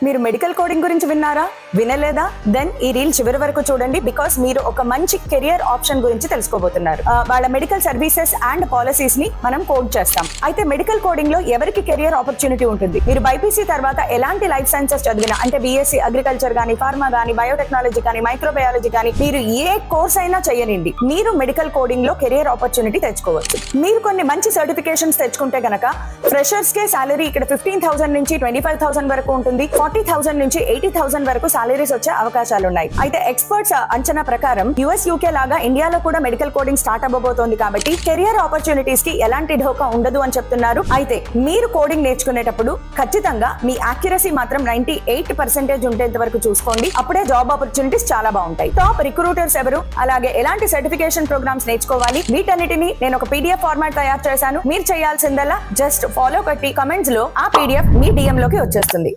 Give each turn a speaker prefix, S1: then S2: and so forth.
S1: మీరు medical coding గురించి విన్నారా? వినలేదా? దెన్ ఈ రీల్ చివరి వరకు చూడండి, బికాస్ మీరు ఒక మంచి కెరియర్ ఆప్షన్ గురించి తెలుసుకోబోతున్నారు. వాళ్ళ మెడికల్ సర్వీసెస్ అండ్ పాలసీస్ ని మనం కోడ్ చేస్తాం. అయితే మెడికల్ కోడింగ్ లో ఎవరికి కెరియర్ ఆపర్చునిటీ ఉంటుంది? మీరు బైపీసీ తర్వాత ఎలాంటి లైఫ్ సైన్సెస్ చదివినా, అంటే బీఎస్సీ అగ్రికల్చర్ గానీ, ఫార్మా గానీ, బయోటెక్నాలజీ కానీ, మైక్రోబయాలజీ కానీ, మీరు ఏ కోర్స్ అయినా చేయనండి, మీరు మెడికల్ కోడింగ్ లో కెరియర్ ఆపర్చునిటీ తెచ్చుకోవచ్చు. మీరు కొన్ని మంచి సర్టిఫికేషన్స్ తెచ్చుకుంటే గనక ఫ్రెషర్స్ కే సాలరీ ఇక్కడ 15,000 నుంచి 25,000 వరకు ఉంటుంది. 40,000 నుంచి 80,000 వరకు సాలరీస్ వచ్చే అవకాశాలు ఉన్నాయి. అయితే ఎక్స్పర్ట్స్ అంచనా ప్రకారం యుఎస్, యూకే లాగా ఇండియాలో కూడా మెడికల్ కోడింగ్ స్టార్ట్ అవ్వబోతోంది. కాబట్టి కెరియర్ ఆపర్చునిటీస్ కి ఎలాంటి ఢోకా ఉండదు అని చెప్తున్నారు. అయితే మీరు కోడింగ్ నేర్చుకునేటప్పుడు ఖచ్చితంగా మీ యాక్యురసీ మాత్రం 98% ఉండేంత వరకు చూసుకోండి. అప్పుడే జాబ్ ఆపర్చునిటీస్ చాలా బాగుంటాయి. టాప్ రిక్రూటర్స్ ఎవరు, అలాగే ఎలాంటి సర్టిఫికేషన్ ప్రోగ్రామ్స్ నేర్చుకోవాలి, వీటన్నిటిని నేను ఒక పీడిఎఫ్ ఫార్మాట్ తయారు చేశాను. మీరు చేయాల్సిందల్లా జస్ట్ ఫాలో కొట్టి కమెంట్స్ లో ఆ పీడిఎఫ్ మీ డిఎం లోకి వచ్చేస్తుంది.